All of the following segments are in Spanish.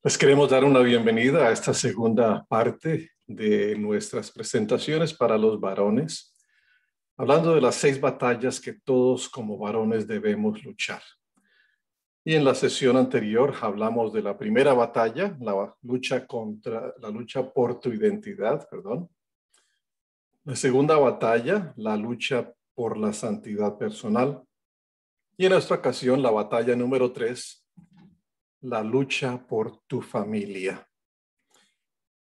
Les queremos dar una bienvenida a esta segunda parte de nuestras presentaciones para los varones, hablando de las 6 batallas que todos como varones debemos luchar. Y en la sesión anterior hablamos de la primera batalla, la lucha por tu identidad, perdón. La segunda batalla, la lucha por la santidad personal. Y en esta ocasión, la batalla número 3, la lucha por tu familia.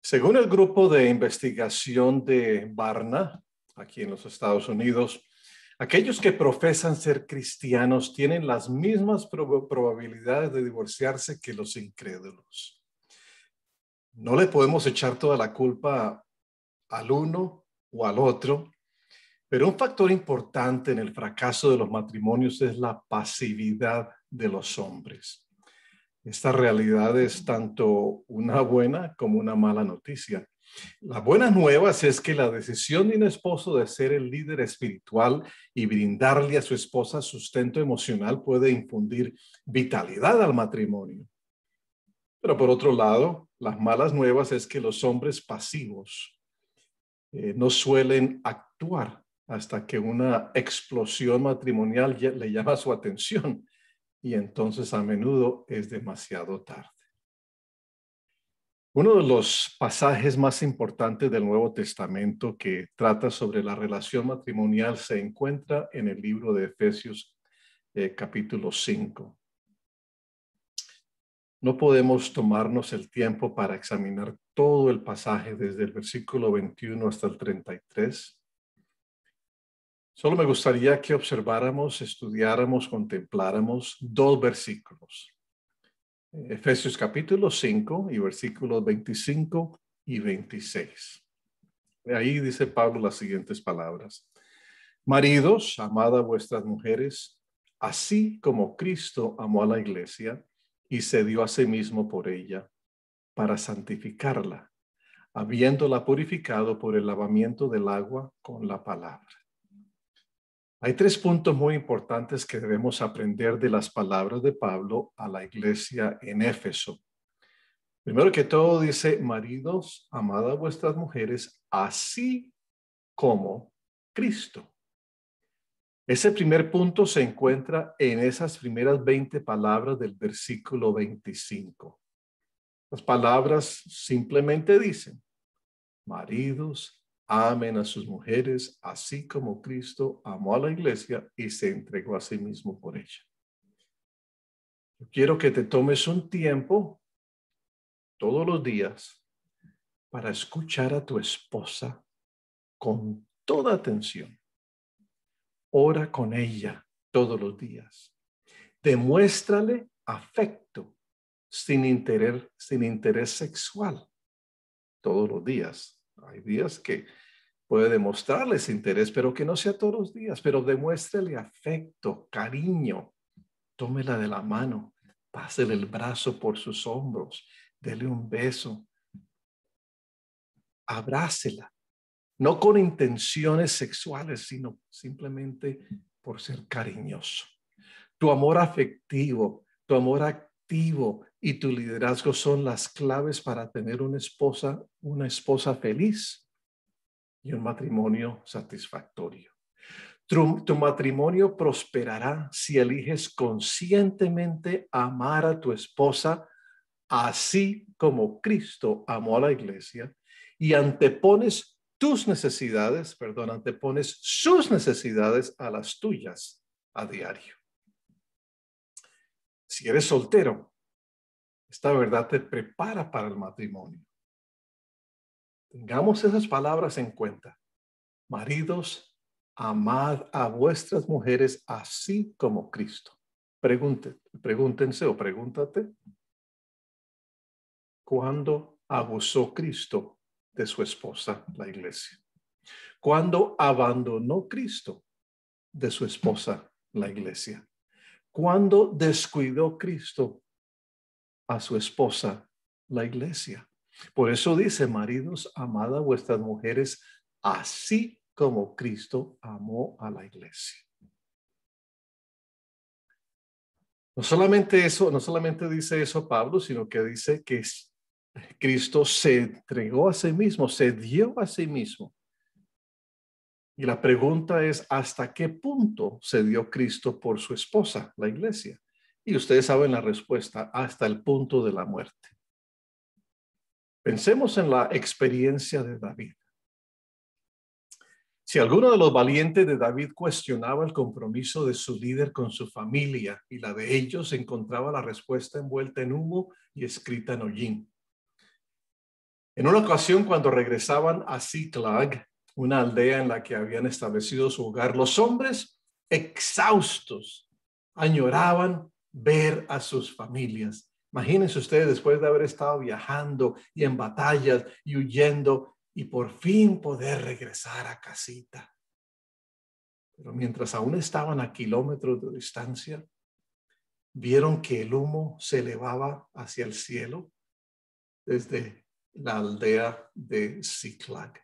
Según el grupo de investigación de Barna, aquí en los Estados Unidos, aquellos que profesan ser cristianos tienen las mismas probabilidades de divorciarse que los incrédulos. No le podemos echar toda la culpa al uno o al otro, pero un factor importante en el fracaso de los matrimonios es la pasividad de los hombres. Esta realidad es tanto una buena como una mala noticia. Las buenas nuevas es que la decisión de un esposo de ser el líder espiritual y brindarle a su esposa sustento emocional puede infundir vitalidad al matrimonio. Pero por otro lado, las malas nuevas es que los hombres pasivos no suelen actuar hasta que una explosión matrimonial le llama su atención y entonces a menudo es demasiado tarde. Uno de los pasajes más importantes del Nuevo Testamento que trata sobre la relación matrimonial se encuentra en el libro de Efesios, capítulo 5. No podemos tomarnos el tiempo para examinar todo el pasaje desde el versículo 21 hasta el 33. Solo me gustaría que observáramos, estudiáramos, contempláramos 2 versículos. Efesios capítulo 5 y versículos 25 y 26. Ahí dice Pablo las siguientes palabras. Maridos, amad a vuestras mujeres, así como Cristo amó a la iglesia y se dio a sí mismo por ella, para santificarla, habiéndola purificado por el lavamiento del agua con la palabra. Hay 3 puntos muy importantes que debemos aprender de las palabras de Pablo a la iglesia en Éfeso. Primero que todo dice, maridos, amad a vuestras mujeres, así como Cristo. Ese primer punto se encuentra en esas primeras 20 palabras del versículo 25. Las palabras simplemente dicen, maridos, amen a sus mujeres, así como Cristo amó a la iglesia y se entregó a sí mismo por ella. Yo quiero que te tomes un tiempo todos los días para escuchar a tu esposa con toda atención. Ora con ella todos los días. Demuéstrale afecto sin interés sexual todos los días. Hay días que puede demostrarles interés, pero que no sea todos los días, pero demuéstrale afecto, cariño. Tómela de la mano, pásele el brazo por sus hombros, dele un beso, abrácela. No con intenciones sexuales, sino simplemente por ser cariñoso. Tu amor afectivo, tu amor activo y tu liderazgo son las claves para tener una esposa feliz y un matrimonio satisfactorio. Tu matrimonio prosperará si eliges conscientemente amar a tu esposa así como Cristo amó a la iglesia y antepones sus necesidades a las tuyas a diario. Si eres soltero, esta verdad te prepara para el matrimonio. Tengamos esas palabras en cuenta. Maridos, amad a vuestras mujeres así como Cristo. Pregúntense o pregúntate, ¿cuándo abusó Cristo de su esposa, la iglesia? ¿Cuándo abandonó Cristo de su esposa, la iglesia? ¿Cuándo descuidó Cristo a su esposa, la iglesia? Por eso dice, maridos, amad a vuestras mujeres así como Cristo amó a la iglesia. No solamente eso, no solamente dice eso Pablo, sino que dice que Cristo se entregó a sí mismo, se dio a sí mismo. Y la pregunta es, ¿hasta qué punto se dio Cristo por su esposa, la iglesia? Y ustedes saben la respuesta, hasta el punto de la muerte. Pensemos en la experiencia de David. Si alguno de los valientes de David cuestionaba el compromiso de su líder con su familia y la de ellos, encontraba la respuesta envuelta en humo y escrita en hollín. En una ocasión, cuando regresaban a Ziklag, una aldea en la que habían establecido su hogar, los hombres exhaustos añoraban ver a sus familias. Imagínense ustedes, después de haber estado viajando y en batallas y huyendo, y por fin poder regresar a casita. Pero mientras aún estaban a kilómetros de distancia, vieron que el humo se elevaba hacia el cielo desde la aldea de Ziklag.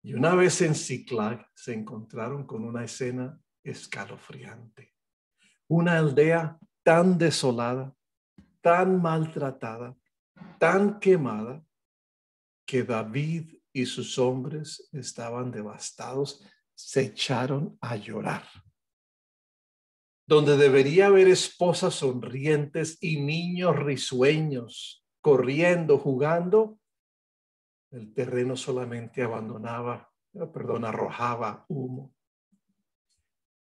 Y una vez en Ziklag se encontraron con una escena escalofriante. Una aldea tan desolada, tan maltratada, tan quemada, que David y sus hombres estaban devastados, se echaron a llorar. Donde debería haber esposas sonrientes y niños risueños, corriendo, jugando, el terreno solamente arrojaba humo.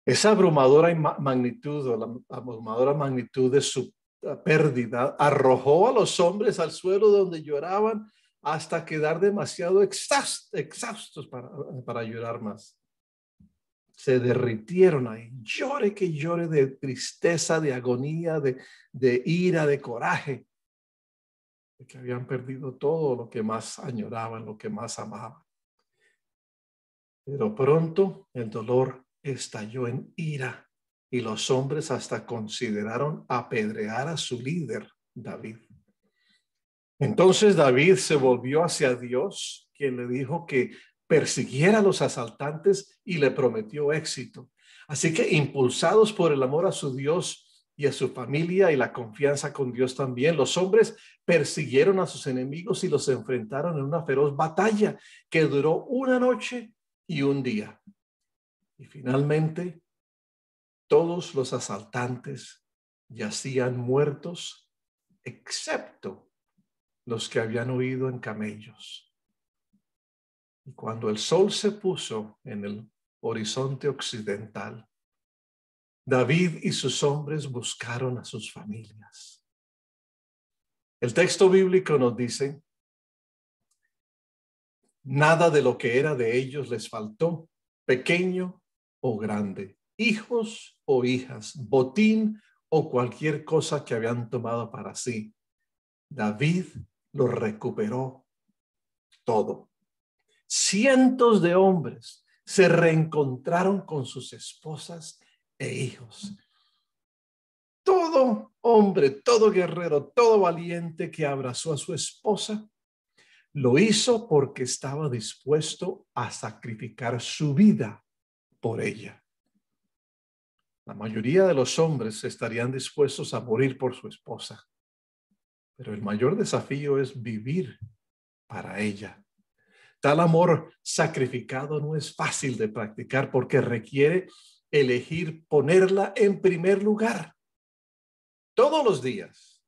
Esa abrumadora magnitud o la abrumadora magnitud de su pérdida arrojó a los hombres al suelo donde lloraban hasta quedar demasiado exhaustos para llorar más. Se derritieron ahí, llore que llore de tristeza, de agonía, de ira, de coraje, de que habían perdido todo lo que más añoraban, lo que más amaban. Pero pronto el dolor estalló en ira y los hombres hasta consideraron apedrear a su líder, David. Entonces David se volvió hacia Dios, quien le dijo que persiguiera a los asaltantes y le prometió éxito. Así que impulsados por el amor a su Dios y a su familia y la confianza con Dios también, los hombres persiguieron a sus enemigos y los enfrentaron en una feroz batalla que duró una noche y un día. Y finalmente, todos los asaltantes yacían muertos, excepto los que habían huido en camellos. Y cuando el sol se puso en el horizonte occidental, David y sus hombres buscaron a sus familias. El texto bíblico nos dice, nada de lo que era de ellos les faltó, pequeño o grande, hijos o hijas, botín o cualquier cosa que habían tomado para sí. David lo recuperó todo. Cientos de hombres se reencontraron con sus esposas e hijos. Todo hombre, todo guerrero, todo valiente que abrazó a su esposa, lo hizo porque estaba dispuesto a sacrificar su vida por ella. La mayoría de los hombres estarían dispuestos a morir por su esposa, pero el mayor desafío es vivir para ella. Tal amor sacrificado no es fácil de practicar porque requiere elegir ponerla en primer lugar todos los días,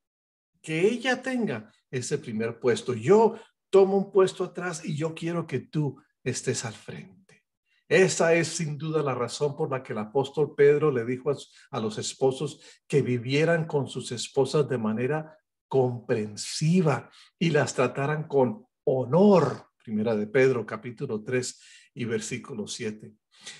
que ella tenga ese primer puesto. Yo tomo un puesto atrás y yo quiero que tú estés al frente. Esa es sin duda la razón por la que el apóstol Pedro le dijo a los esposos que vivieran con sus esposas de manera comprensiva y las trataran con honor. Primera de Pedro, capítulo 3 y versículo 7.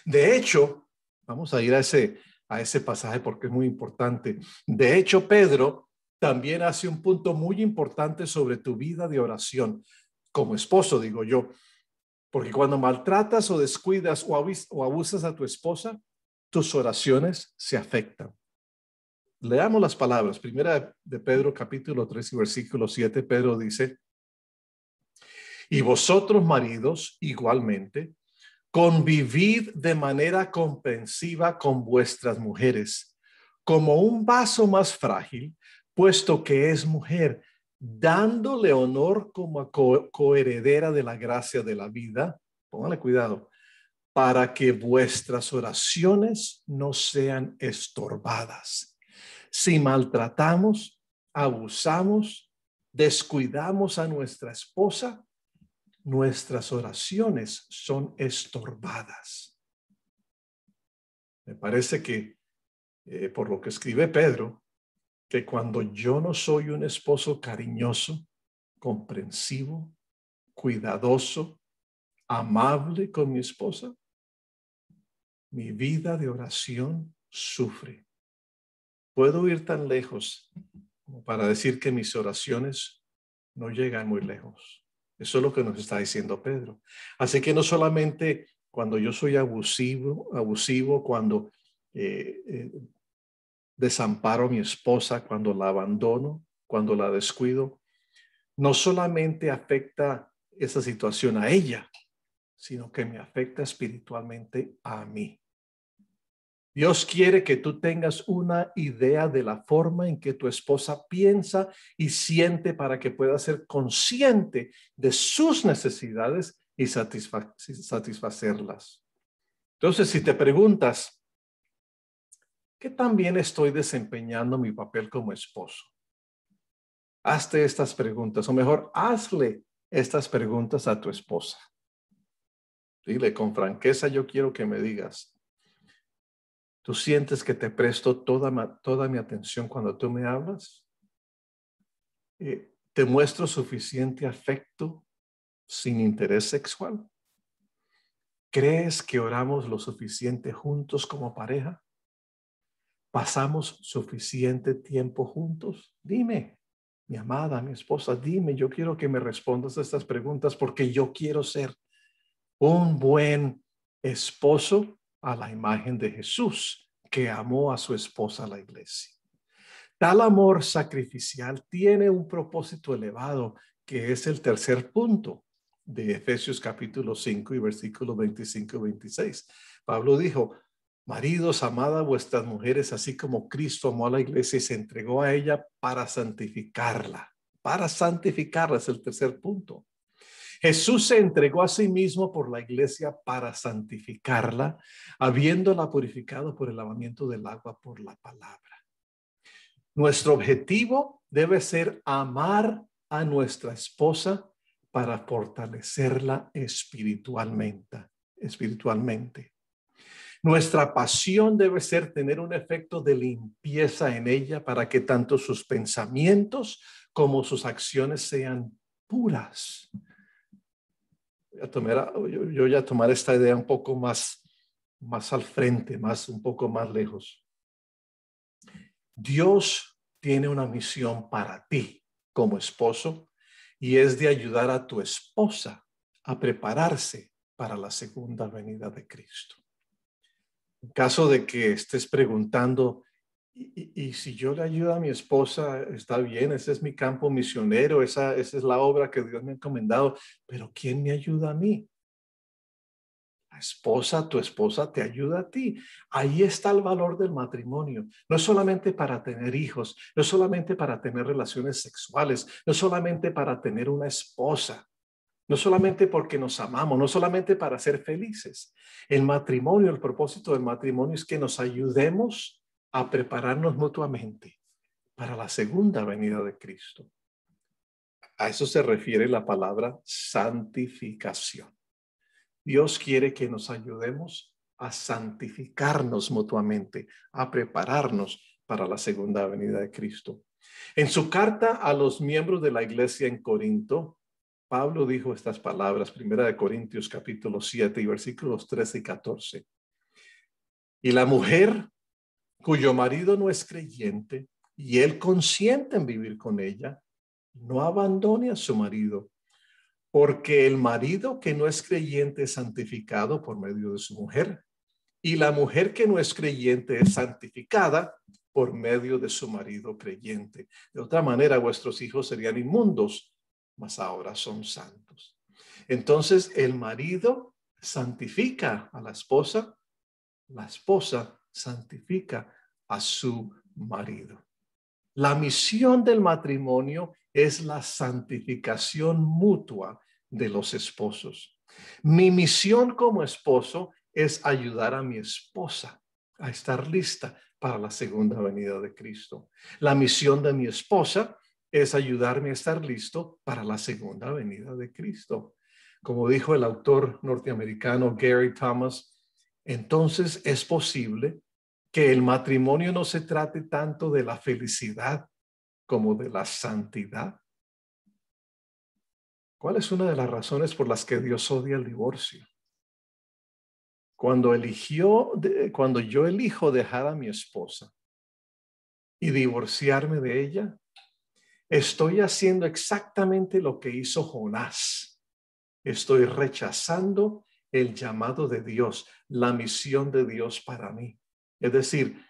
De hecho, vamos a ir a ese pasaje porque es muy importante. De hecho, Pedro también hace un punto muy importante sobre tu vida de oración como esposo, digo yo, porque cuando maltratas o descuidas o abusas a tu esposa, tus oraciones se afectan. Leamos las palabras. Primera de Pedro, capítulo 3 y versículo 7, Pedro dice, y vosotros maridos igualmente, convivid de manera comprensiva con vuestras mujeres, como un vaso más frágil, puesto que es mujer, dándole honor como coheredera de la gracia de la vida. Póngale cuidado, para que vuestras oraciones no sean estorbadas. Si maltratamos, abusamos, descuidamos a nuestra esposa, nuestras oraciones son estorbadas. Me parece que, por lo que escribe Pedro, que cuando yo no soy un esposo cariñoso, comprensivo, cuidadoso, amable con mi esposa, mi vida de oración sufre. Puedo ir tan lejos como para decir que mis oraciones no llegan muy lejos. Eso es lo que nos está diciendo Pedro. Así que no solamente cuando yo soy abusivo, cuando desamparo a mi esposa, cuando la abandono, cuando la descuido, no solamente afecta esa situación a ella, sino que me afecta espiritualmente a mí. Dios quiere que tú tengas una idea de la forma en que tu esposa piensa y siente para que pueda ser consciente de sus necesidades y satisfacerlas. Entonces, si te preguntas, ¿qué tan bien estoy desempeñando mi papel como esposo? Hazte estas preguntas, o mejor, hazle estas preguntas a tu esposa. Dile con franqueza, yo quiero que me digas, ¿tú sientes que te presto toda mi atención cuando tú me hablas? ¿Te muestro suficiente afecto sin interés sexual? ¿Crees que oramos lo suficiente juntos como pareja? ¿Pasamos suficiente tiempo juntos? Dime, mi amada, mi esposa, dime, yo quiero que me respondas a estas preguntas porque yo quiero ser un buen esposo a la imagen de Jesús, que amó a su esposa, la iglesia. Tal amor sacrificial tiene un propósito elevado, que es el tercer punto de Efesios capítulo 5 y versículos 25 y 26. Pablo dijo, maridos, amad a vuestras mujeres, así como Cristo amó a la iglesia y se entregó a ella para santificarla. Para santificarla es el tercer punto. Jesús se entregó a sí mismo por la iglesia para santificarla, habiéndola purificado por el lavamiento del agua por la palabra. Nuestro objetivo debe ser amar a nuestra esposa para fortalecerla espiritualmente. Nuestra pasión debe ser tener un efecto de limpieza en ella para que tanto sus pensamientos como sus acciones sean puras. Yo ya tomar esta idea un poco más al frente, un poco más lejos. Dios tiene una misión para ti como esposo y es de ayudar a tu esposa a prepararse para la segunda venida de Cristo. En caso de que estés preguntando, y si yo le ayudo a mi esposa, está bien, ese es mi campo misionero, esa es la obra que Dios me ha encomendado, pero ¿quién me ayuda a mí? Tu esposa te ayuda a ti. Ahí está el valor del matrimonio. No es solamente para tener hijos, no es solamente para tener relaciones sexuales, no es solamente para tener una esposa, no solamente porque nos amamos, no solamente para ser felices. El matrimonio, el propósito del matrimonio es que nos ayudemos a prepararnos mutuamente para la segunda venida de Cristo. A eso se refiere la palabra santificación. Dios quiere que nos ayudemos a santificarnos mutuamente, a prepararnos para la segunda venida de Cristo. En su carta a los miembros de la iglesia en Corinto, Pablo dijo estas palabras, 1 Corintios capítulo 7 y versículos 13 y 14. Y la mujer cuyo marido no es creyente y él consiente en vivir con ella, no abandone a su marido. Porque el marido que no es creyente es santificado por medio de su mujer, y la mujer que no es creyente es santificada por medio de su marido creyente. De otra manera, vuestros hijos serían inmundos, mas ahora son santos. Entonces, el marido santifica a la esposa santifica a su marido. La misión del matrimonio es la santificación mutua de los esposos. Mi misión como esposo es ayudar a mi esposa a estar lista para la segunda venida de Cristo. La misión de mi esposa es ayudarme a estar listo para la segunda venida de Cristo. Como dijo el autor norteamericano Gary Thomas, entonces es posible que el matrimonio no se trate tanto de la felicidad como de la santidad. ¿Cuál es una de las razones por las que Dios odia el divorcio? Cuando yo elijo dejar a mi esposa y divorciarme de ella, estoy haciendo exactamente lo que hizo Jonás. Estoy rechazando el llamado de Dios, la misión de Dios para mí. Es decir,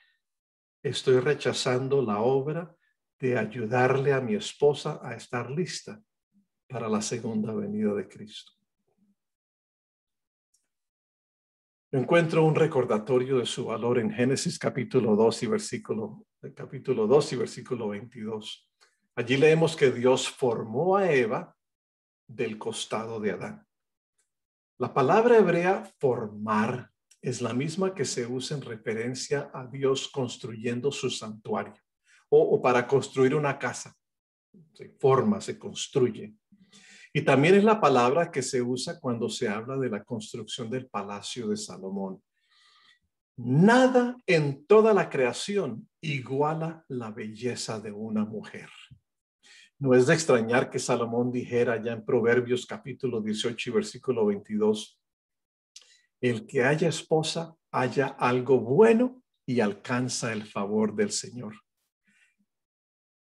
estoy rechazando la obra de ayudarle a mi esposa a estar lista para la segunda venida de Cristo. Yo encuentro un recordatorio de su valor en Génesis capítulo 2 y versículo 22. Allí leemos que Dios formó a Eva del costado de Adán. La palabra hebrea formar es la misma que se usa en referencia a Dios construyendo su santuario o para construir una casa. Se forma, se construye. Y también es la palabra que se usa cuando se habla de la construcción del palacio de Salomón. Nada en toda la creación iguala la belleza de una mujer. No es de extrañar que Salomón dijera ya en Proverbios capítulo 18 y versículo 22, el que haya esposa haya algo bueno y alcanza el favor del Señor.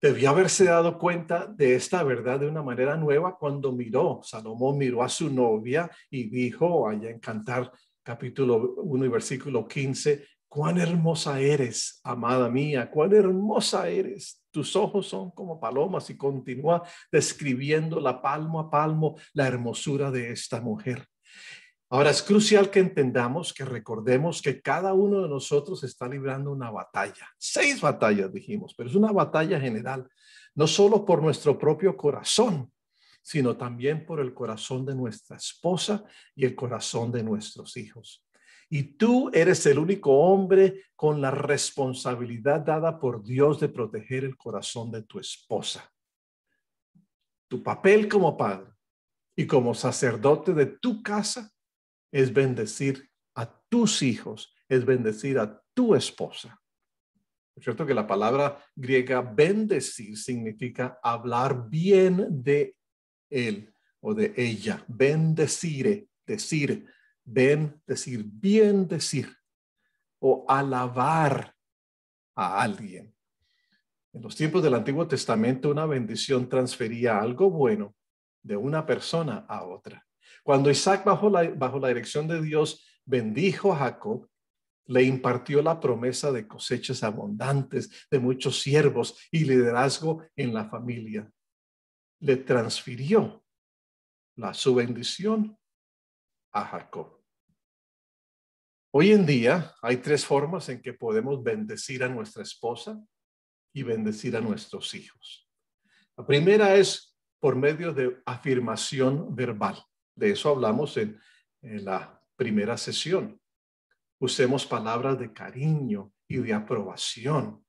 Debió haberse dado cuenta de esta verdad de una manera nueva cuando Salomón miró a su novia y dijo allá en Cantar capítulo 1 y versículo 15, cuán hermosa eres, amada mía, cuán hermosa eres. Tus ojos son como palomas, y continúa describiendo palmo a palmo la hermosura de esta mujer. Ahora es crucial que entendamos, que recordemos que cada uno de nosotros está librando una batalla. 6 batallas dijimos, pero es una batalla general, no solo por nuestro propio corazón, sino también por el corazón de nuestra esposa y el corazón de nuestros hijos. Y tú eres el único hombre con la responsabilidad dada por Dios de proteger el corazón de tu esposa. Tu papel como padre y como sacerdote de tu casa es bendecir a tus hijos, es bendecir a tu esposa. Es cierto que la palabra griega bendecir significa hablar bien de él o de ella. Bendecire, decir, bendecir, bien decir o alabar a alguien. En los tiempos del Antiguo Testamento, una bendición transfería algo bueno de una persona a otra. Cuando Isaac, bajo la dirección de Dios, bendijo a Jacob, le impartió la promesa de cosechas abundantes, de muchos siervos y liderazgo en la familia. Le transfirió su bendición a Jacob. Hoy en día hay 3 formas en que podemos bendecir a nuestra esposa y bendecir a nuestros hijos. La primera es por medio de afirmación verbal. De eso hablamos en la primera sesión. Usemos palabras de cariño y de aprobación.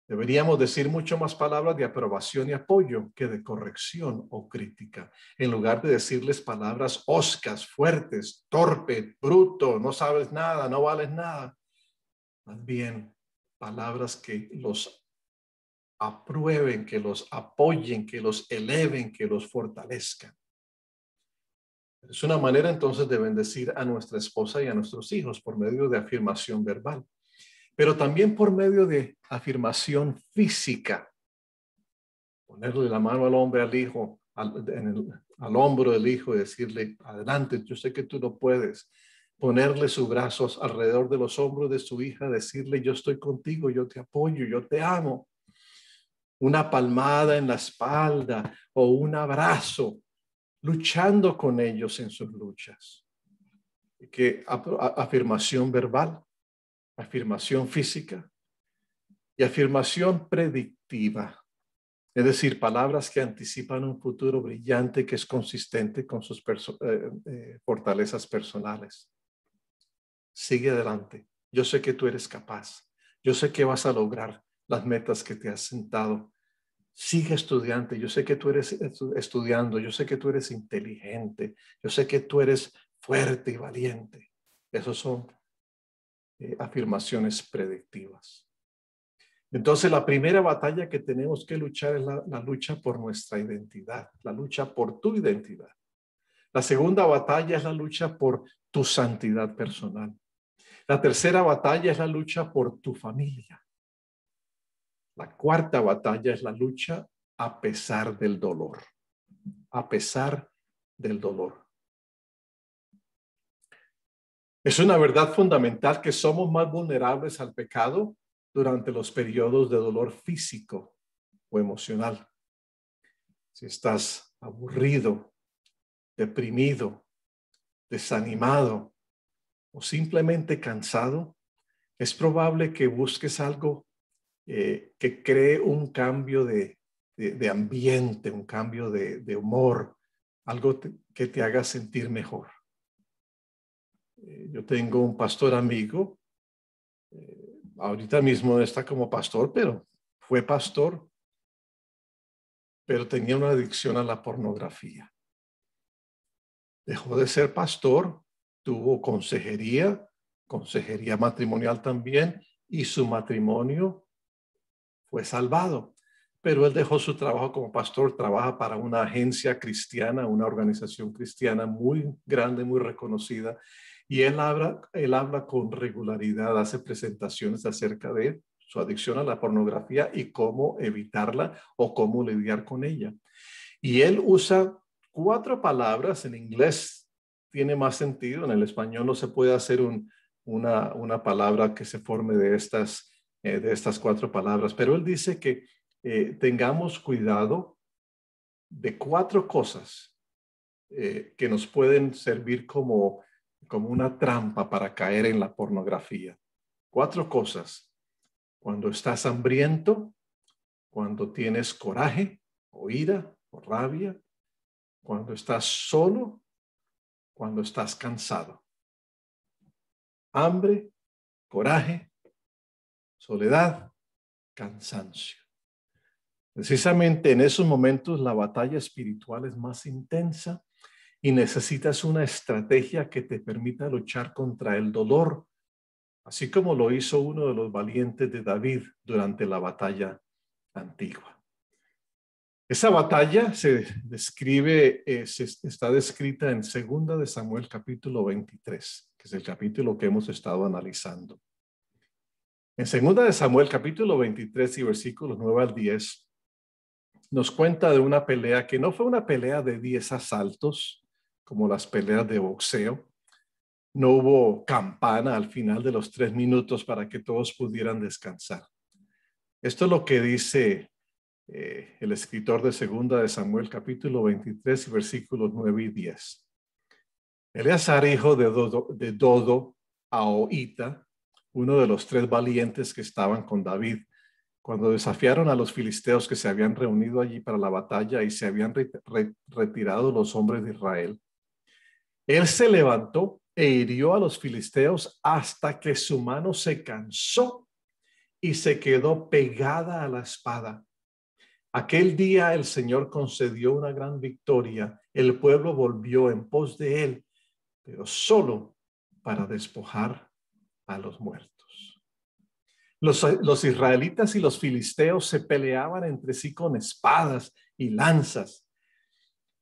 Deberíamos decir mucho más palabras de aprobación y apoyo que de corrección o crítica. En lugar de decirles palabras hoscas, fuertes, torpe, bruto, no sabes nada, no vales nada. Más bien, palabras que los aprueben, que los apoyen, que los eleven, que los fortalezcan. Es una manera entonces de bendecir a nuestra esposa y a nuestros hijos por medio de afirmación verbal, pero también por medio de afirmación física. Ponerle la mano al hombre, al hijo, al hombro del hijo y decirle, adelante, yo sé que tú lo puedes. Ponerle sus brazos alrededor de los hombros de su hija, decirle, yo estoy contigo, yo te apoyo, yo te amo. Una palmada en la espalda o un abrazo, luchando con ellos en sus luchas. Que afirmación verbal, afirmación física y afirmación predictiva. Es decir, palabras que anticipan un futuro brillante que es consistente con sus fortalezas personales. Sigue adelante. Yo sé que tú eres capaz. Yo sé que vas a lograr las metas que te has sentado. Sigue estudiante. Yo sé que tú eres estudiando. Yo sé que tú eres inteligente. Yo sé que tú eres fuerte y valiente. Esos son afirmaciones predictivas. Entonces, la primera batalla que tenemos que luchar es la lucha por nuestra identidad, la lucha por tu identidad. La segunda batalla es la lucha por tu santidad personal. La tercera batalla es la lucha por tu familia. La cuarta batalla es la lucha a pesar del dolor. A pesar del dolor. Es una verdad fundamental que somos más vulnerables al pecado durante los periodos de dolor físico o emocional. Si estás aburrido, deprimido, desanimado o simplemente cansado, es probable que busques algo que cree un cambio de ambiente, un cambio de humor, algo que te haga sentir mejor. Yo tengo un pastor amigo, ahorita mismo no está como pastor, pero fue pastor, pero tenía una adicción a la pornografía. Dejó de ser pastor, tuvo consejería matrimonial también, y su matrimonio fue salvado. Pero él dejó su trabajo como pastor, trabaja para una agencia cristiana, una organización cristiana muy grande, muy reconocida, y él habla con regularidad, hace presentaciones acerca de su adicción a la pornografía y cómo evitarla o cómo lidiar con ella. Y él usa 4 palabras. En inglés tiene más sentido, en el español no se puede hacer una palabra que se forme de estas 4 palabras, pero él dice que tengamos cuidado de 4 cosas que nos pueden servir como una trampa para caer en la pornografía. 4 cosas: cuando estás hambriento, cuando tienes coraje o ira o rabia, cuando estás solo, cuando estás cansado. Hambre, coraje, soledad, cansancio. Precisamente en esos momentos la batalla espiritual es más intensa y necesitas una estrategia que te permita luchar contra el dolor, así como lo hizo uno de los valientes de David durante la batalla antigua. Esa batalla está descrita en 2 de Samuel capítulo 23, que es el capítulo que hemos estado analizando. En 2 de Samuel capítulo 23 y versículos 9 al 10, nos cuenta de una pelea que no fue una pelea de 10 asaltos, como las peleas de boxeo. No hubo campana al final de los 3 minutos para que todos pudieran descansar. Esto es lo que dice el escritor de 2 de Samuel capítulo 23 y versículos 9 y 10. Eleazar, hijo de Dodo Ahoita, uno de los 3 valientes que estaban con David, cuando desafiaron a los filisteos que se habían reunido allí para la batalla y se habían retirado los hombres de Israel, él se levantó e hirió a los filisteos hasta que su mano se cansó y se quedó pegada a la espada. Aquel día el Señor concedió una gran victoria. El pueblo volvió en pos de él, pero solo para despojar a los muertos. Los israelitas y los filisteos se peleaban entre sí con espadas y lanzas,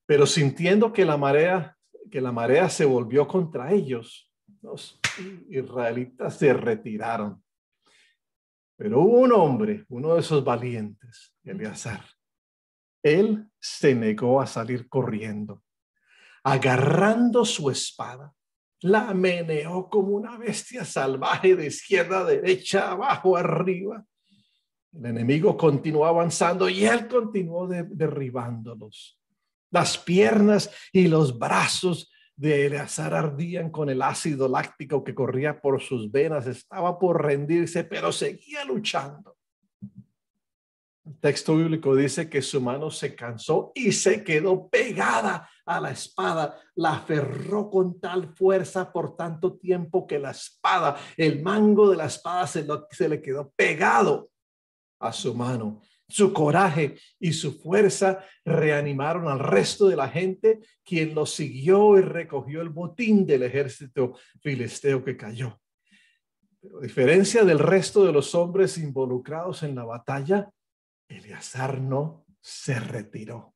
pero sintiendo que la marea se volvió contra ellos, los israelitas se retiraron. Pero hubo un hombre, uno de esos valientes, Eleazar. Él se negó a salir corriendo. Agarrando su espada, la meneó como una bestia salvaje de izquierda a derecha, abajo, arriba. El enemigo continuó avanzando y él continuó derribándolos. Las piernas y los brazos de Eleazar ardían con el ácido láctico que corría por sus venas. Estaba por rendirse, pero seguía luchando. El texto bíblico dice que su mano se cansó y se quedó pegada a la espada. La aferró con tal fuerza por tanto tiempo que la espada, el mango de la espada se le quedó pegado a su mano. Su coraje y su fuerza reanimaron al resto de la gente, quien lo siguió y recogió el botín del ejército filisteo que cayó. Pero a diferencia del resto de los hombres involucrados en la batalla, Eleazar no se retiró.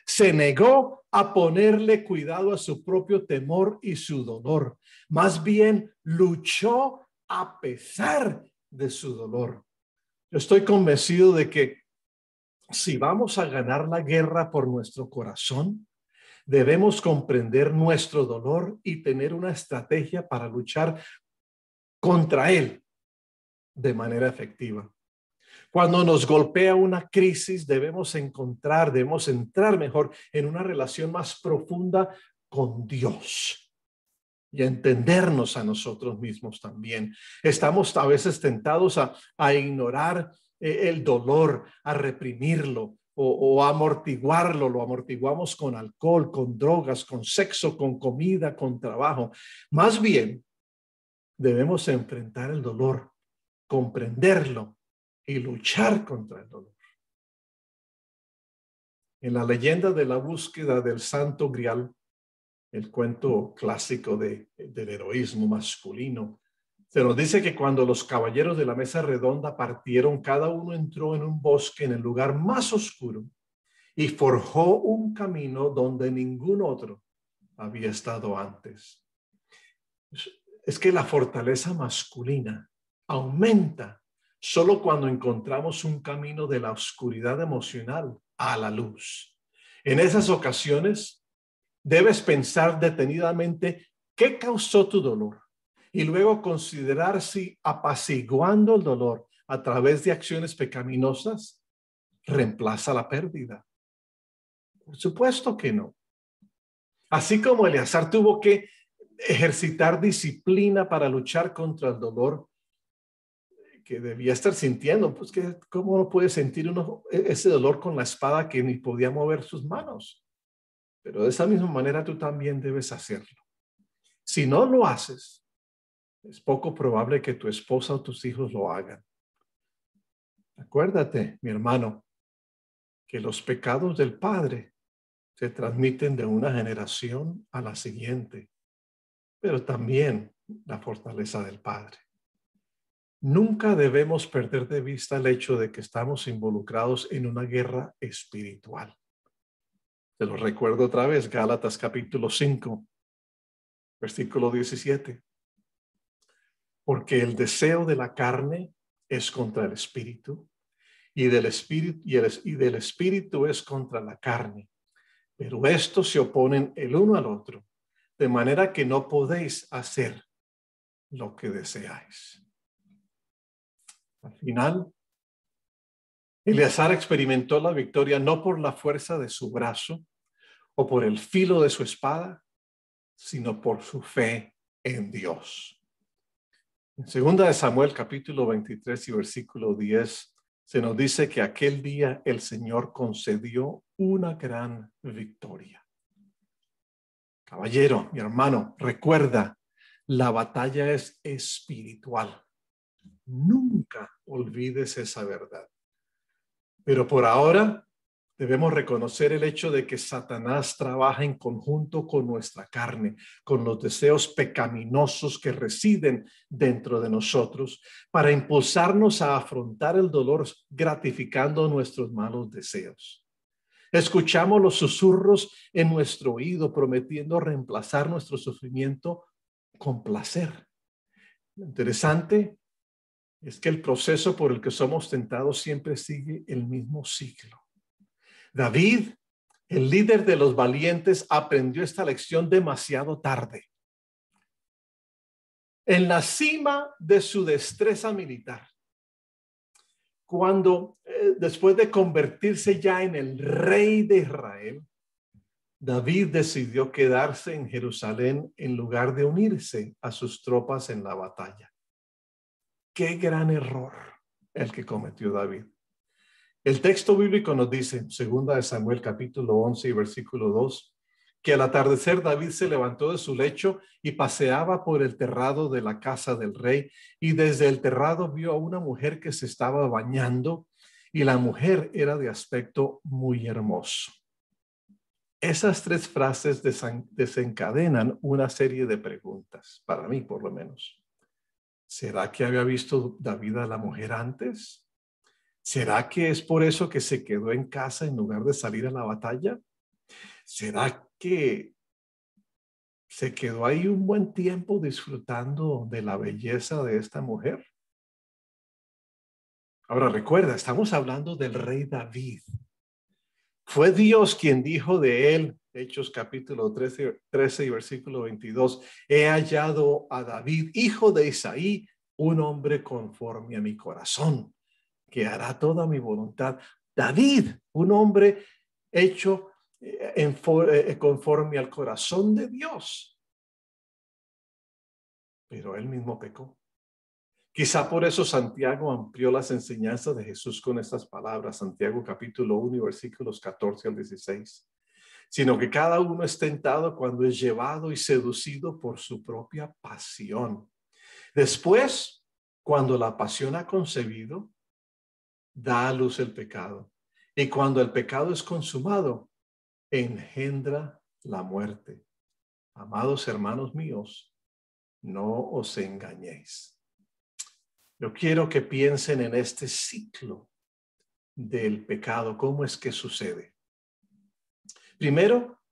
Se negó a ponerle cuidado a su propio temor y su dolor. Más bien luchó a pesar de su dolor. Yo estoy convencido de que si vamos a ganar la guerra por nuestro corazón, debemos comprender nuestro dolor y tener una estrategia para luchar contra él de manera efectiva. Cuando nos golpea una crisis, debemos entrar mejor en una relación más profunda con Dios y entendernos a nosotros mismos también. Estamos a veces tentados a ignorar el dolor, a reprimirlo o a amortiguarlo. Lo amortiguamos con alcohol, con drogas, con sexo, con comida, con trabajo. Más bien, debemos enfrentar el dolor, comprenderlo y luchar contra el dolor. En la leyenda de la búsqueda del Santo Grial, el cuento clásico del heroísmo masculino, se nos dice que cuando los caballeros de la mesa redonda partieron, cada uno entró en un bosque en el lugar más oscuro y forjó un camino donde ningún otro había estado antes. Es que la fortaleza masculina aumenta solo cuando encontramos un camino de la oscuridad emocional a la luz. En esas ocasiones, debes pensar detenidamente qué causó tu dolor y luego considerar si apaciguando el dolor a través de acciones pecaminosas reemplaza la pérdida. Por supuesto que no. Así como Eleazar tuvo que ejercitar disciplina para luchar contra el dolor que debía estar sintiendo, pues que cómo no puede sentir uno ese dolor con la espada que ni podía mover sus manos. Pero de esa misma manera tú también debes hacerlo. Si no lo haces, es poco probable que tu esposa o tus hijos lo hagan. Acuérdate, mi hermano, que los pecados del padre se transmiten de una generación a la siguiente, pero también la fortaleza del padre. Nunca debemos perder de vista el hecho de que estamos involucrados en una guerra espiritual. Te lo recuerdo otra vez, Gálatas capítulo 5, versículo 17. Porque el deseo de la carne es contra el espíritu y del espíritu es contra la carne. Pero estos se oponen el uno al otro, de manera que no podéis hacer lo que deseáis. Al final, Eleazar experimentó la victoria no por la fuerza de su brazo o por el filo de su espada, sino por su fe en Dios. En 2 Samuel capítulo 23 y versículo 10 se nos dice que aquel día el Señor concedió una gran victoria. Caballero, mi hermano, recuerda, la batalla es espiritual. Nunca olvides esa verdad. Pero por ahora debemos reconocer el hecho de que Satanás trabaja en conjunto con nuestra carne, con los deseos pecaminosos que residen dentro de nosotros, para impulsarnos a afrontar el dolor gratificando nuestros malos deseos. Escuchamos los susurros en nuestro oído prometiendo reemplazar nuestro sufrimiento con placer. Lo interesante es que el proceso por el que somos tentados siempre sigue el mismo ciclo. David, el líder de los valientes, aprendió esta lección demasiado tarde. En la cima de su destreza militar, cuando después de convertirse ya en el rey de Israel, David decidió quedarse en Jerusalén en lugar de unirse a sus tropas en la batalla. Qué gran error el que cometió David. El texto bíblico nos dice, en 2 Samuel capítulo 11 y versículo 2, que al atardecer David se levantó de su lecho y paseaba por el terrado de la casa del rey, y desde el terrado vio a una mujer que se estaba bañando, y la mujer era de aspecto muy hermoso. Esas tres frases desencadenan una serie de preguntas, para mí por lo menos. ¿Será que había visto David a la mujer antes? ¿Será que es por eso que se quedó en casa en lugar de salir a la batalla? ¿Será que se quedó ahí un buen tiempo disfrutando de la belleza de esta mujer? Ahora recuerda, estamos hablando del rey David. Fue Dios quien dijo de él, Hechos capítulo 13 y versículo 22, he hallado a David, hijo de Isaí, un hombre conforme a mi corazón, que hará toda mi voluntad. David, un hombre hecho conforme al corazón de Dios. Pero él mismo pecó. Quizá por eso Santiago amplió las enseñanzas de Jesús con estas palabras, Santiago capítulo 1 y versículos 14 al 16. Sino que cada uno es tentado cuando es llevado y seducido por su propia pasión. Después, cuando la pasión ha concebido, da a luz el pecado. Y cuando el pecado es consumado, engendra la muerte. Amados hermanos míos, no os engañéis. Yo quiero que piensen en este ciclo del pecado. ¿Cómo es que sucede? Primero,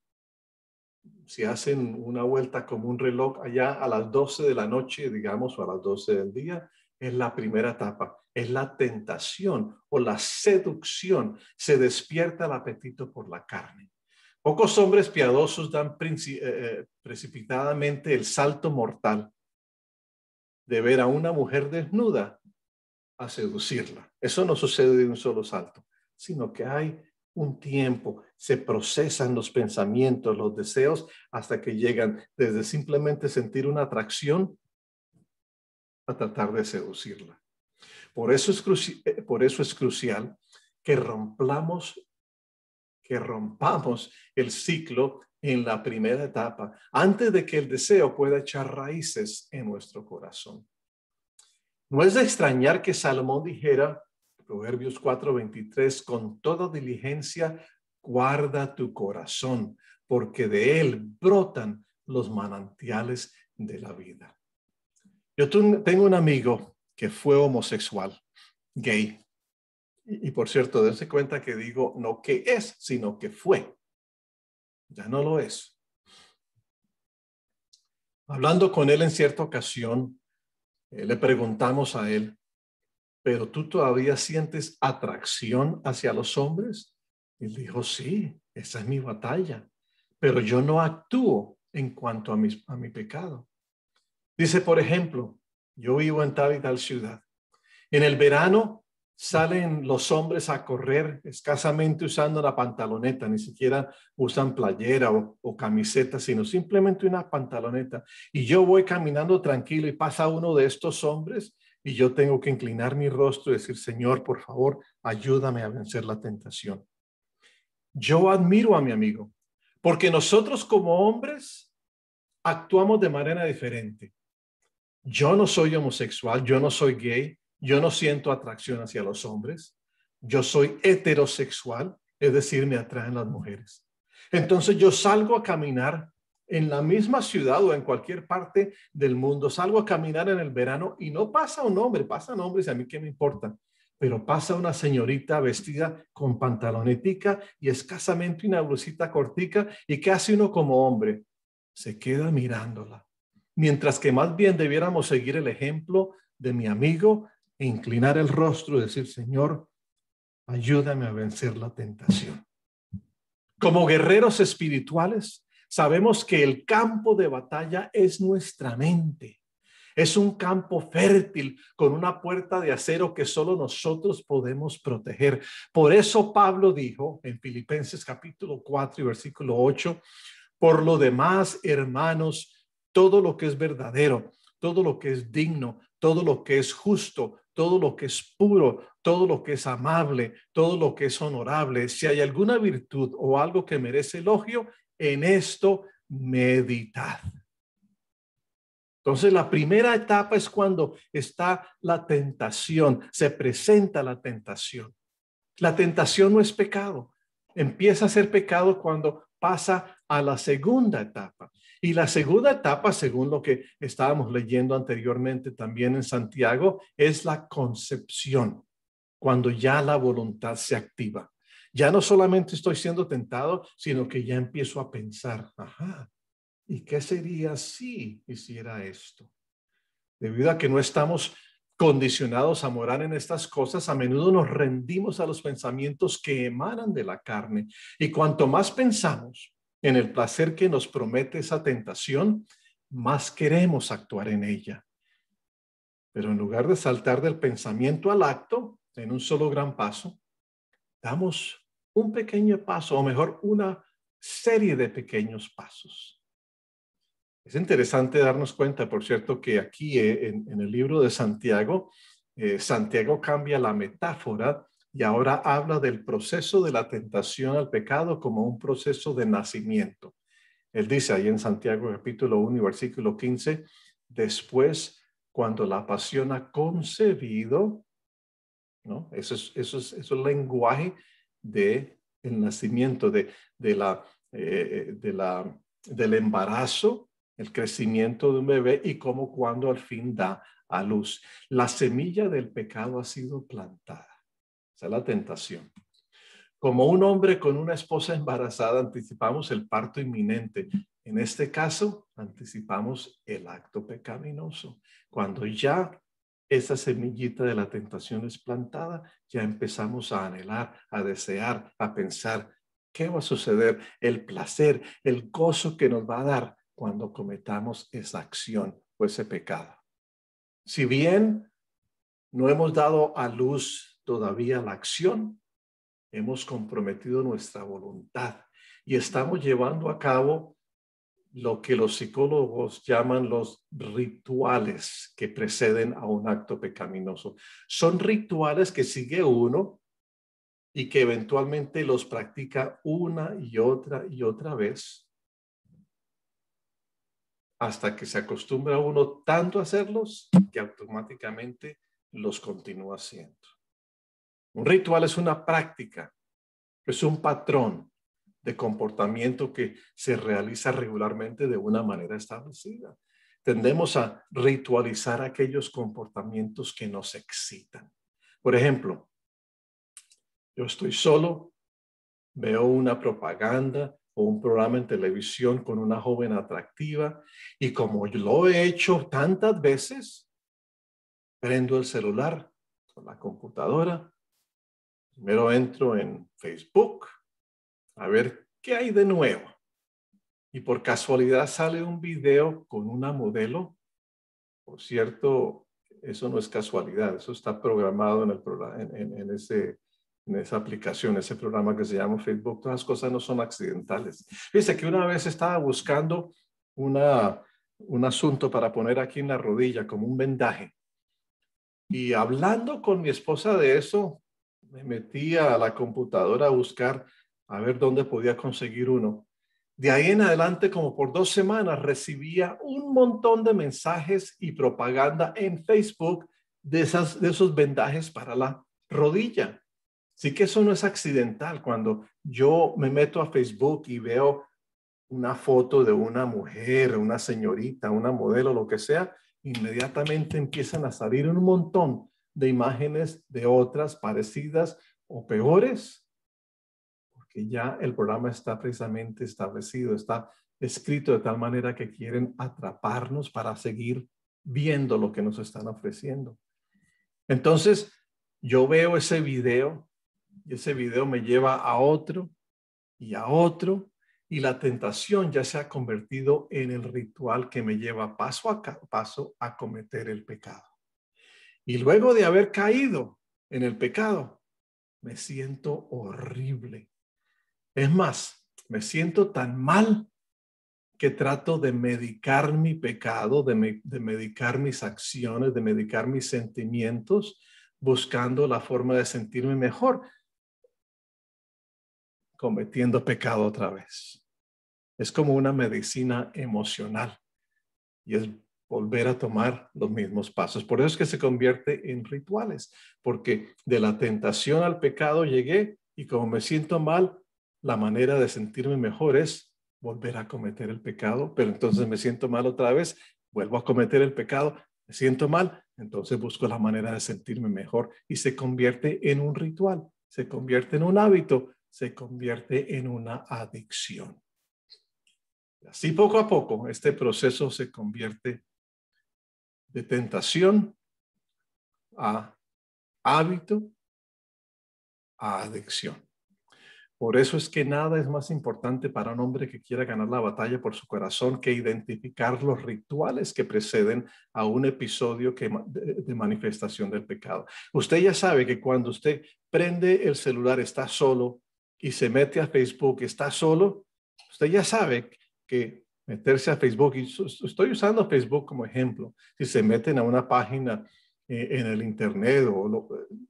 si hacen una vuelta como un reloj allá a las 12 de la noche, digamos, o a las 12 del día, es la primera etapa. Es la tentación o la seducción. Se despierta el apetito por la carne. Pocos hombres piadosos dan precipitadamente el salto mortal de ver a una mujer desnuda a seducirla. Eso no sucede de un solo salto, sino que hay un tiempo, se procesan los pensamientos, los deseos, hasta que llegan desde simplemente sentir una atracción a tratar de seducirla. Por eso es crucial que rompamos el ciclo en la primera etapa, antes de que el deseo pueda echar raíces en nuestro corazón. No es de extrañar que Salomón dijera, Proverbios 4:23, con toda diligencia guarda tu corazón, porque de él brotan los manantiales de la vida. Yo tengo un amigo que fue homosexual, gay. Y por cierto, dense cuenta que digo no que es, sino que fue. Ya no lo es. Hablando con él en cierta ocasión, le preguntamos a él, ¿pero tú todavía sientes atracción hacia los hombres? Y él dijo, sí, esa es mi batalla, pero yo no actúo en cuanto a mi pecado. Dice, por ejemplo, yo vivo en tal y tal ciudad. En el verano salen los hombres a correr escasamente usando la pantaloneta, ni siquiera usan playera o camiseta, sino simplemente una pantaloneta. Y yo voy caminando tranquilo y pasa uno de estos hombres y yo tengo que inclinar mi rostro y decir, Señor, por favor, ayúdame a vencer la tentación. Yo admiro a mi amigo, porque nosotros como hombres actuamos de manera diferente. Yo no soy homosexual, yo no soy gay, yo no siento atracción hacia los hombres. Yo soy heterosexual, es decir, me atraen las mujeres. Entonces yo salgo a caminar en la misma ciudad o en cualquier parte del mundo. Salgo a caminar en el verano y no pasa un hombre, pasan hombres y a mí qué me importa. Pero pasa una señorita vestida con pantalonetica y escasamente una blusita cortica. ¿Y qué hace uno como hombre? Se queda mirándola. Mientras que más bien debiéramos seguir el ejemplo de mi amigo e inclinar el rostro y decir, Señor, ayúdame a vencer la tentación. Como guerreros espirituales, sabemos que el campo de batalla es nuestra mente. Es un campo fértil con una puerta de acero que solo nosotros podemos proteger. Por eso Pablo dijo en Filipenses capítulo 4 y versículo 8, por lo demás, hermanos, todo lo que es verdadero, todo lo que es digno, todo lo que es justo, todo lo que es puro, todo lo que es amable, todo lo que es honorable, si hay alguna virtud o algo que merece elogio, en esto meditad. Entonces, la primera etapa es cuando está la tentación, se presenta la tentación. La tentación no es pecado. Empieza a ser pecado cuando pasa a la segunda etapa. Y la segunda etapa, según lo que estábamos leyendo anteriormente también en Santiago, es la concepción, cuando ya la voluntad se activa. Ya no solamente estoy siendo tentado, sino que ya empiezo a pensar, ajá, ¿y qué sería si hiciera esto? Debido a que no estamos condicionados a morar en estas cosas, a menudo nos rendimos a los pensamientos que emanan de la carne. Y cuanto más pensamos en el placer que nos promete esa tentación, más queremos actuar en ella. Pero en lugar de saltar del pensamiento al acto, en un solo gran paso, damos un pequeño paso, o mejor, una serie de pequeños pasos. Es interesante darnos cuenta, por cierto, que aquí en el libro de Santiago, Santiago cambia la metáfora y ahora habla del proceso de la tentación al pecado como un proceso de nacimiento. Él dice ahí en Santiago capítulo 1 y versículo 15, después cuando la pasión ha concebido, ¿no? Eso es el lenguaje del nacimiento, del embarazo, el crecimiento de un bebé y cómo cuando al fin da a luz. La semilla del pecado ha sido plantada. Esa es la tentación. Como un hombre con una esposa embarazada, anticipamos el parto inminente. En este caso, anticipamos el acto pecaminoso. Cuando ya esa semillita de la tentación es plantada, ya empezamos a anhelar, a desear, a pensar qué va a suceder, el placer, el gozo que nos va a dar cuando cometamos esa acción o ese pecado. Si bien no hemos dado a luz todavía la acción, hemos comprometido nuestra voluntad y estamos llevando a cabo lo que los psicólogos llaman los rituales que preceden a un acto pecaminoso. Son rituales que sigue uno y que eventualmente los practica una y otra vez hasta que se acostumbra uno tanto a hacerlos que automáticamente los continúa haciendo. Un ritual es una práctica, es un patrón de comportamiento que se realiza regularmente de una manera establecida. Tendemos a ritualizar aquellos comportamientos que nos excitan. Por ejemplo, yo estoy solo, veo una propaganda o un programa en televisión con una joven atractiva y como yo lo he hecho tantas veces, prendo el celular o la computadora, primero entro en Facebook a ver qué hay de nuevo. Y por casualidad sale un video con una modelo. Por cierto, eso no es casualidad, eso está programado en el programa, en esa aplicación, ese programa que se llama Facebook. Todas las cosas no son accidentales. Fíjense que una vez estaba buscando un asunto para poner aquí en la rodilla, como un vendaje. Y hablando con mi esposa de eso, me metí a la computadora a buscar a ver dónde podía conseguir uno. De ahí en adelante, como por 2 semanas, recibía un montón de mensajes y propaganda en Facebook de esos vendajes para la rodilla. Así que eso no es accidental. Cuando yo me meto a Facebook y veo una foto de una mujer, una señorita, una modelo, lo que sea, inmediatamente empiezan a salir un montón de imágenes de otras parecidas o peores, porque ya el programa está precisamente establecido, está escrito de tal manera que quieren atraparnos para seguir viendo lo que nos están ofreciendo. Entonces, yo veo ese video y ese video me lleva a otro y a otro, y la tentación ya se ha convertido en el ritual que me lleva paso a paso a cometer el pecado. Y luego de haber caído en el pecado, me siento horrible. Es más, me siento tan mal que trato de medicar mi pecado, de medicar mis acciones, de medicar mis sentimientos, buscando la forma de sentirme mejor, cometiendo pecado otra vez. Es como una medicina emocional y es volver a tomar los mismos pasos. Por eso es que se convierte en rituales, porque de la tentación al pecado llegué y como me siento mal, la manera de sentirme mejor es volver a cometer el pecado, pero entonces me siento mal otra vez, vuelvo a cometer el pecado, me siento mal, entonces busco la manera de sentirme mejor y se convierte en un ritual, se convierte en un hábito, se convierte en una adicción. Así poco a poco este proceso se convierte de tentación a hábito a adicción. Por eso es que nada es más importante para un hombre que quiera ganar la batalla por su corazón que identificar los rituales que preceden a un episodio de manifestación del pecado. Usted ya sabe que cuando usted prende el celular, está solo y se mete a Facebook, está solo, usted ya sabe que meterse a Facebook, y estoy usando Facebook como ejemplo, si se meten a una página en el internet o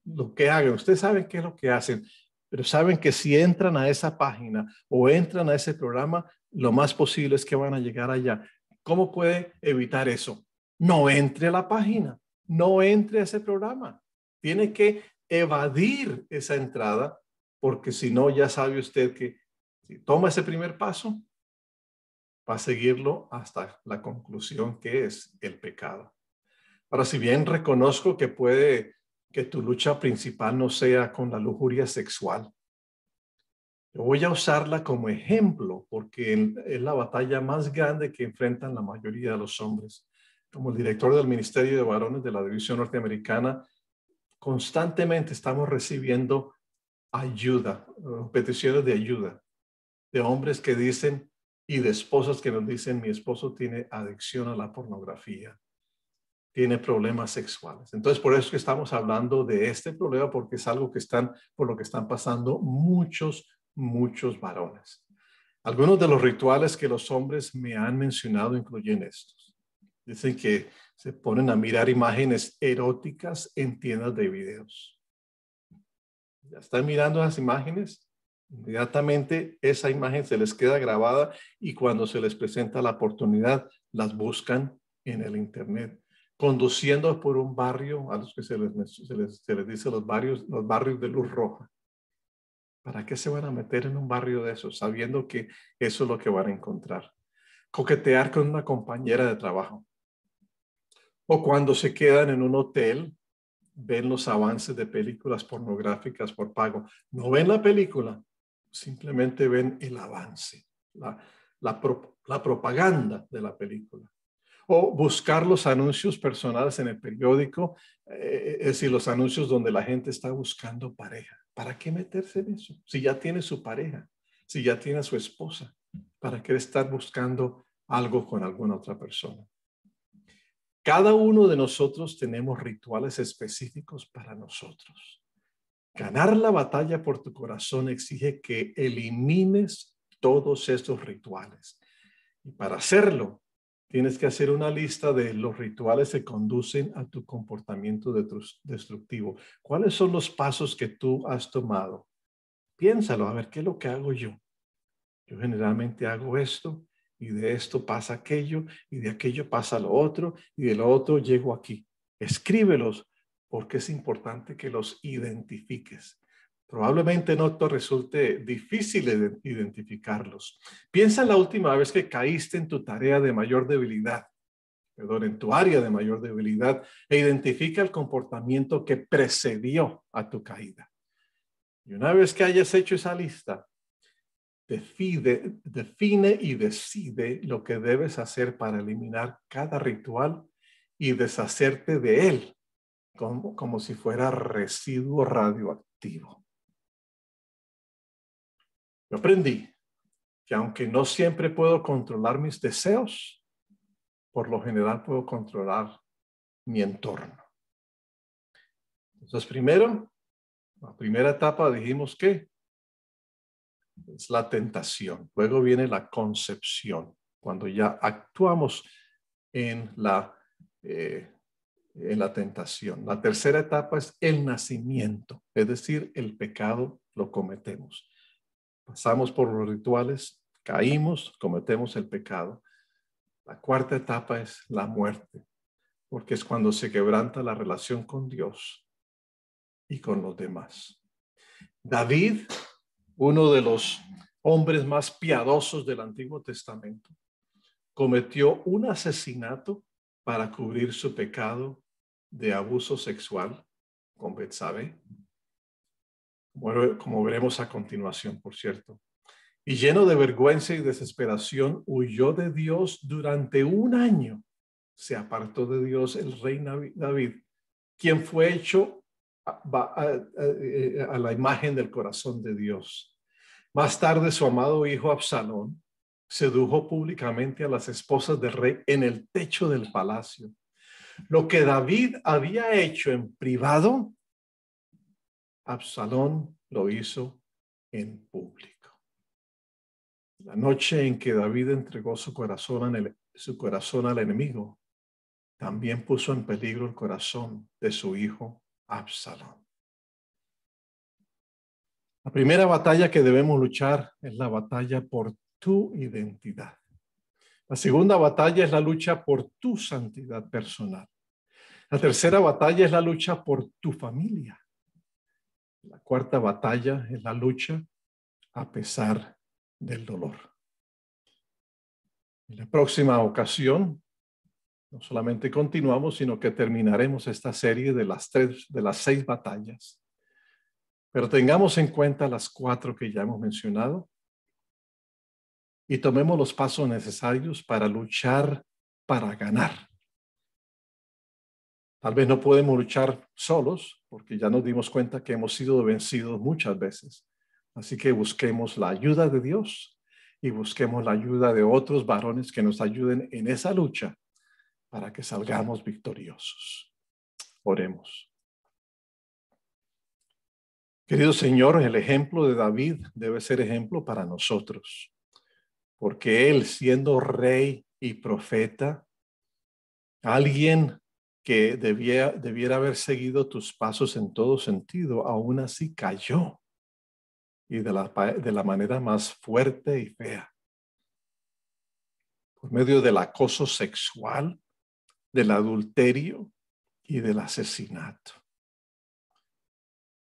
lo que hagan, ustedes saben qué es lo que hacen, pero saben que si entran a esa página o entran a ese programa, lo más posible es que van a llegar allá. ¿Cómo puede evitar eso? No entre a la página, no entre a ese programa. Tiene que evadir esa entrada, porque si no, ya sabe usted que si toma ese primer paso, va a seguirlo hasta la conclusión que es el pecado. Ahora, si bien reconozco que puede que tu lucha principal no sea con la lujuria sexual, yo voy a usarla como ejemplo porque es la batalla más grande que enfrentan la mayoría de los hombres. Como el director del Ministerio de Varones de la División Norteamericana, constantemente estamos recibiendo ayuda, peticiones de ayuda, de hombres que dicen y de esposas que nos dicen, mi esposo tiene adicción a la pornografía, tiene problemas sexuales. Entonces, por eso es que estamos hablando de este problema, porque es algo que por lo que están pasando muchos varones. Algunos de los rituales que los hombres me han mencionado incluyen estos. Dicen que se ponen a mirar imágenes eróticas en tiendas de videos. Ya están mirando las imágenes, inmediatamente esa imagen se les queda grabada y cuando se les presenta la oportunidad, las buscan en el internet. Conduciendo por un barrio a los que se les dice los barrios de luz roja. ¿Para qué se van a meter en un barrio de esos sabiendo que eso es lo que van a encontrar? Coquetear con una compañera de trabajo. O cuando se quedan en un hotel, ven los avances de películas pornográficas por pago. No ven la película, simplemente ven el avance, la propaganda de la película. O buscar los anuncios personales en el periódico, es decir, los anuncios donde la gente está buscando pareja. ¿Para qué meterse en eso? Si ya tiene su pareja, si ya tiene a su esposa, ¿para qué estar buscando algo con alguna otra persona? Cada uno de nosotros tenemos rituales específicos para nosotros. Ganar la batalla por tu corazón exige que elimines todos estos rituales. Y para hacerlo, tienes que hacer una lista de los rituales que conducen a tu comportamiento destructivo. ¿Cuáles son los pasos que tú has tomado? Piénsalo, a ver, ¿qué es lo que hago yo? Yo generalmente hago esto y de esto pasa aquello y de aquello pasa lo otro y de lo otro llego aquí. Escríbelos porque es importante que los identifiques. Probablemente no te resulte difícil identificarlos. Piensa en la última vez que caíste en tu tarea de mayor debilidad, en tu área de mayor debilidad, e identifica el comportamiento que precedió a tu caída. Y una vez que hayas hecho esa lista, define y decide lo que debes hacer para eliminar cada ritual y deshacerte de él como si fuera residuo radioactivo. Yo aprendí que aunque no siempre puedo controlar mis deseos, por lo general puedo controlar mi entorno. Entonces, la primera etapa dijimos que es la tentación. Luego viene la concepción. cuando ya actuamos en la tentación. La tercera etapa es el nacimiento, es decir, el pecado lo cometemos. Pasamos por los rituales, caímos, cometemos el pecado. La cuarta etapa es la muerte, porque es cuando se quebranta la relación con Dios y con los demás. David, uno de los hombres más piadosos del Antiguo Testamento, cometió un asesinato para cubrir su pecado de abuso sexual con Betsabé, como veremos a continuación, por cierto. Y lleno de vergüenza y desesperación, huyó de Dios durante un año. Se apartó de Dios el rey David, quien fue hecho a la imagen del corazón de Dios. Más tarde, su amado hijo Absalón sedujo públicamente a las esposas del rey en el techo del palacio. Lo que David había hecho en privado, Absalón lo hizo en público. La noche en que David entregó su corazón al enemigo, también puso en peligro el corazón de su hijo Absalón. La primera batalla que debemos luchar es la batalla por tu identidad. La segunda batalla es la lucha por tu santidad personal. La tercera batalla es la lucha por tu familia. La cuarta batalla es la lucha a pesar del dolor. En la próxima ocasión, no solamente continuamos, sino que terminaremos esta serie de las 6 batallas. Pero tengamos en cuenta las 4 que ya hemos mencionado y tomemos los pasos necesarios para luchar para ganar. Tal vez no podemos luchar solos porque ya nos dimos cuenta que hemos sido vencidos muchas veces. Así que busquemos la ayuda de Dios y busquemos la ayuda de otros varones que nos ayuden en esa lucha para que salgamos victoriosos. Oremos. Querido Señor, el ejemplo de David debe ser ejemplo para nosotros, porque él, siendo rey y profeta, alguien que debiera haber seguido tus pasos en todo sentido, aún así cayó, y de la manera más fuerte y fea, por medio del acoso sexual, del adulterio y del asesinato.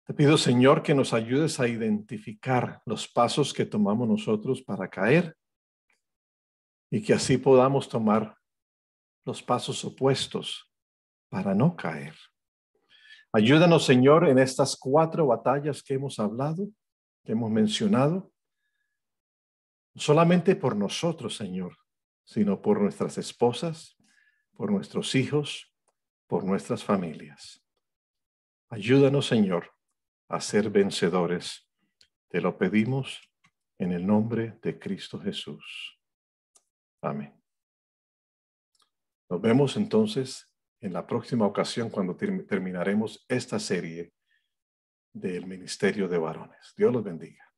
Te pido, Señor, que nos ayudes a identificar los pasos que tomamos nosotros para caer y que así podamos tomar los pasos opuestos para no caer. Ayúdanos, Señor, en estas 4 batallas que hemos hablado, que hemos mencionado, no solamente por nosotros, Señor, sino por nuestras esposas, por nuestros hijos, por nuestras familias. Ayúdanos, Señor, a ser vencedores. Te lo pedimos en el nombre de Cristo Jesús. Amén. Nos vemos entonces en la próxima ocasión cuando terminaremos esta serie del Ministerio de Varones. Dios los bendiga.